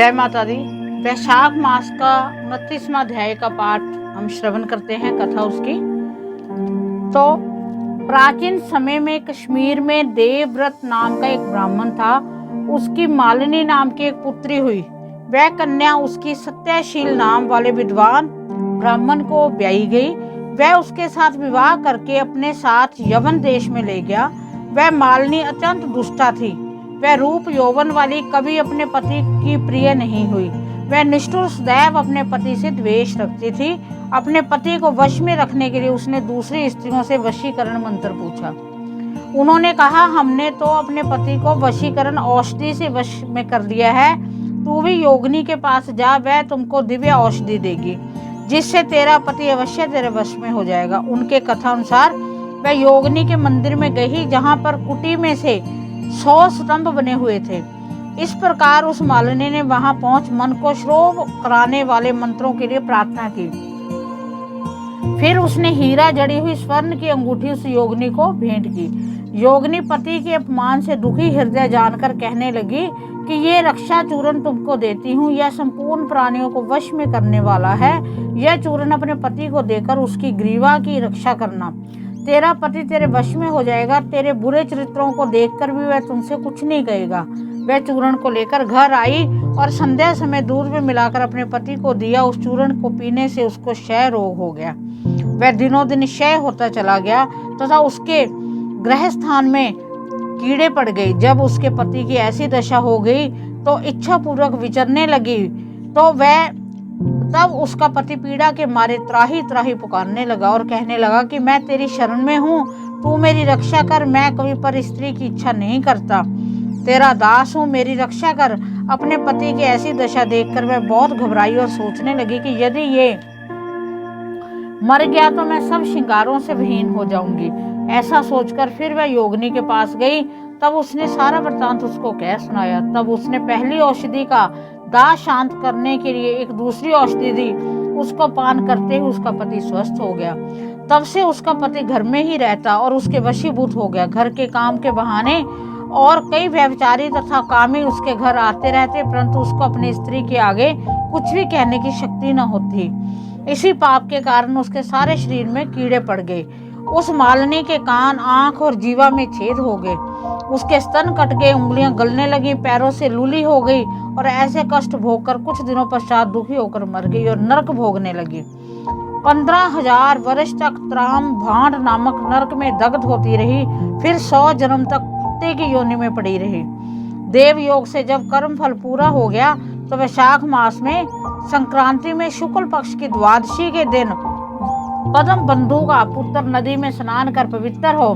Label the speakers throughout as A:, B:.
A: जय माता दी। वैशाख मास का 29वां अध्याय का पाठ हम श्रवण करते हैं, कथा उसकी। तो प्राचीन समय में कश्मीर में देवव्रत नाम का एक ब्राह्मण था। उसकी मालिनी नाम की एक पुत्री हुई। वह कन्या उसकी सत्यशील नाम वाले विद्वान ब्राह्मण को ब्याही गई। वह उसके साथ विवाह करके अपने साथ यवन देश में ले गया। वह मालिनी अत्यंत दुष्टा थी। वह रूप यौवन वाली कभी अपने पति की प्रिय नहीं हुई। वह निष्ठुर सदैव अपने पति से द्वेष रखती थी। अपने पति को वश में रखने के लिए उसने दूसरी स्त्रियों से वशीकरण मंत्र पूछा। उन्होंने कहा, हमने तो अपने पति को वशीकरण औषधि से वश में कर लिया है, तू भी योगिनी के पास जा, वह तुमको दिव्य औषधि देगी जिससे तेरा पति अवश्य तेरे वश में हो जाएगा। उनके कथा अनुसार वह योगिनी के मंदिर में गई जहाँ पर कुटी में से 100 स्तंभ बने हुए थे। इस प्रकार उस मालिनी ने वहां पहुंच मन को श्रोभ कराने वाले मंत्रों के लिए प्रार्थना की। फिर उसने हीरा जड़ी हुई स्वर्ण की अंगूठी उस योगिनी को भेंट की। योगिनी पति के अपमान से दुखी हृदय जानकर कहने लगी कि ये रक्षा चूर्ण तुमको देती हूँ, यह संपूर्ण प्राणियों को वश में करने वाला है। यह चूर्ण अपने पति को देकर उसकी ग्रीवा की रक्षा करना, तेरा पति तेरे वश में हो जाएगा। तेरे बुरे चरित्रों को देखकर भी वह तुमसे कुछ नहीं कहेगा। वह चूर्ण को लेकर घर आई और संध्या समय दूध में मिलाकर अपने पति को दिया। उस चूर्ण को पीने से उसको क्षय रोग हो गया। वह दिनों दिन क्षय होता चला गया तथा उसके गृह स्थान में कीड़े पड़ गए। जब उसके पति की ऐसी दशा हो गई तो इच्छा पूर्वक विचरने लगी, तो वह तब उसका पति पीड़ा के मारे त्राही त्राही पुकारने लगा और कहने लगा कि मैं तेरी शरण में हूँ, तू मेरी रक्षा कर। मैं कभी पर स्त्री की इच्छा नहीं करता, तेरा दास हूँ, मेरी रक्षा कर। अपने पति की ऐसी दशा देखकर वह बहुत घबराई और सोचने लगी कि यदि ये मर गया तो मैं सब श्रृंगारों से विहीन हो जाऊंगी। ऐसा सोचकर फिर वह योगिनी के पास गई। तब उसने सारा वृत्तांत उसको कह सुनाया। तब उसने पहली औषधि का दाह शांत करने के लिए एक दूसरी औषधि दी। उसको पान करते ही उसका पति स्वस्थ हो गया। तब से उसका पति घर में ही रहता और उसके वशीभूत हो गया। घर के काम के बहाने और कई व्यभिचारी तथा कामी उसके घर आते रहते, परंतु उसको अपनी स्त्री के आगे कुछ भी कहने की शक्ति न होती। इसी पाप के कारण उसके सारे शरीर में कीड़े पड़ गए। उस मालिनी के कान, आंख और जीवा में छेद हो गए। उसके स्तन कट गए, उंगलियां गलने लगी, पैरों से लूली हो गई और ऐसे कष्ट भोगकर कुछ दिनों पश्चात दुखी होकर मर गई और नरक भोगने लगी। 15,000 वर्ष तक त्राम भांड नामक नरक में दग्ध होती रही। फिर 100 जन्म तक कुत्ते की योनि में पड़ी रही। देव योग से जब कर्म फल पूरा हो गया तो वैशाख मास में संक्रांति में शुक्ल पक्ष की द्वादशी के दिन पद्म बंधु का पुत्र नदी में स्नान कर पवित्र हो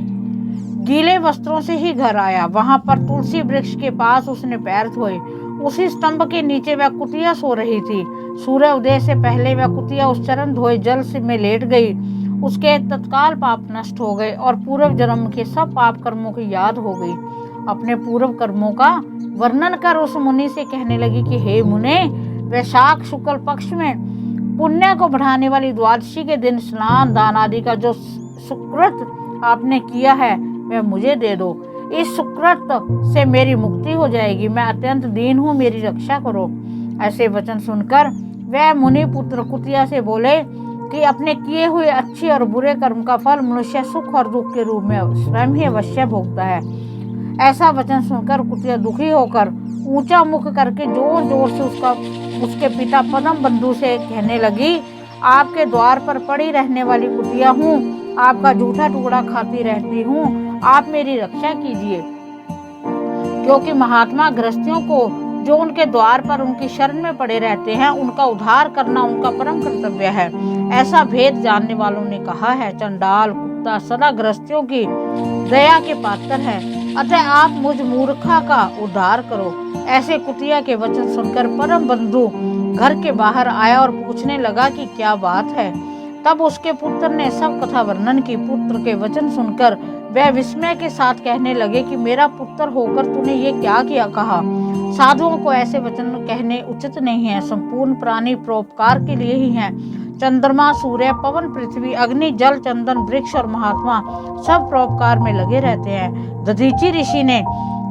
A: गीले वस्त्रों से ही घर आया। वहां पर तुलसी वृक्ष के पास उसने पैर धोए। उसी स्तंभ के नीचे वह कुतिया सो रही थी। सूर्य उदय से पहले वह कुतिया उस चरण धोए जल से में लेट गई। उसके तत्काल पाप नष्ट हो गए और पूर्व जन्म के सब पाप कर्मों की याद हो गई। अपने पूर्व कर्मों का वर्णन कर उस मुनि से कहने लगी कि हे मुने, वैशाख शुक्ल पक्ष में पुण्य को बढ़ाने वाली द्वादशी के दिन स्नान दान आदि का जो सुकृत आपने किया है वह मुझे दे दो। इस सुकृत से मेरी मुक्ति हो जाएगी। मैं अत्यंत दीन हूँ, मेरी रक्षा करो। ऐसे वचन सुनकर वह मुनि पुत्र कुतिया से बोले कि अपने किए हुए अच्छे और बुरे कर्म का फल मनुष्य सुख और दुख के रूप में स्वयं ही अवश्य भोगता है। ऐसा वचन सुनकर कुतिया दुखी होकर ऊंचा मुख करके जोर जोर से उसके पिता पद्म बंधु से कहने लगी, आपके द्वार पर पड़ी रहने वाली कुतिया हूँ, आपका जूठा टुकड़ा खाती रहती हूँ, आप मेरी रक्षा कीजिए। क्योंकि महात्मा गृहस्थियों को जो उनके द्वार पर उनकी शरण में पड़े रहते हैं, उनका उद्धार करना उनका परम कर्तव्य है। ऐसा भेद जानने वालों ने कहा है। चंडाल कुत्ता सदा गृहस्थियों की दया के पात्र है, अतः आप मुझ मूर्खा का उद्धार करो। ऐसे कुतिया के वचन सुनकर परम बंधु घर के बाहर आया और पूछने लगा कि क्या बात है। तब उसके पुत्र ने सब कथा वर्णन की। पुत्र के वचन सुनकर वह विस्मय के साथ कहने लगे कि मेरा पुत्र होकर तूने ये क्या किया कहा। साधुओं को ऐसे वचन कहने उचित नहीं है। संपूर्ण प्राणी परोपकार के लिए ही हैं। चंद्रमा, सूर्य, पवन, पृथ्वी, अग्नि, जल, चंदन, वृक्ष और महात्मा सब परोपकार में लगे रहते हैं। दधीची ऋषि ने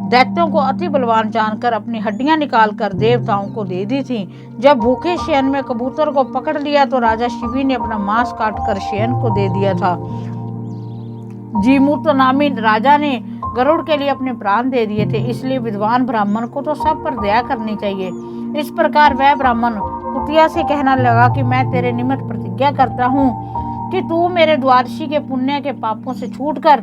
A: दैत्यों को अति बलवान जानकर अपनी हड्डियां निकालकर देवताओं को दे दी थी। जब भूखे शयन में कबूतर को पकड़ लिया तो राजा शिवी ने अपना मांस काटकर शयन को दे दिया था। जीमूत नामी राजा ने गरुड़ के लिए अपने प्राण दे दिए थे, इसलिए विद्वान ब्राह्मण को तो सब पर दया करनी चाहिए। इस प्रकार वह ब्राह्मण कुतिया से कहना लगा कि मैं तेरे निमित्त प्रतिज्ञा करता हूँ कि तू मेरे द्वादशी के पुण्य के पापों से छूटकर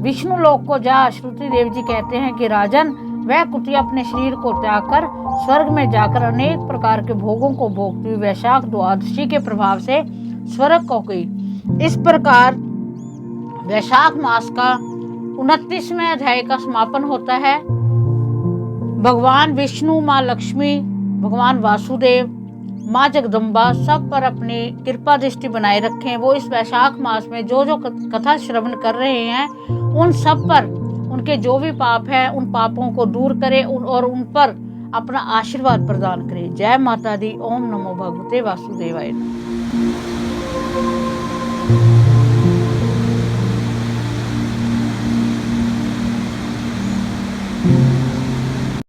A: विष्णु लोक को जा। श्रुति देव जी कहते हैं कि राजन, वह कुतिया अपने शरीर को त्याग कर स्वर्ग में जाकर अनेक प्रकार के भोगों को भोगती हुई वैशाख द्वादशी के प्रभाव से स्वर्ग को गई। इस प्रकार वैशाख मास का 29वें अध्याय का समापन होता है। भगवान विष्णु, माँ लक्ष्मी, भगवान वासुदेव, माँ जगदम्बा सब पर अपनी कृपा दृष्टि बनाए रखें। वो इस वैशाख मास में जो जो कथा श्रवण कर रहे हैं उन सब पर उनके जो भी पाप है उन पापों को दूर करे और उन पर अपना आशीर्वाद प्रदान करे। जय माता दी। ओम नमो भगवते वासुदेवाय।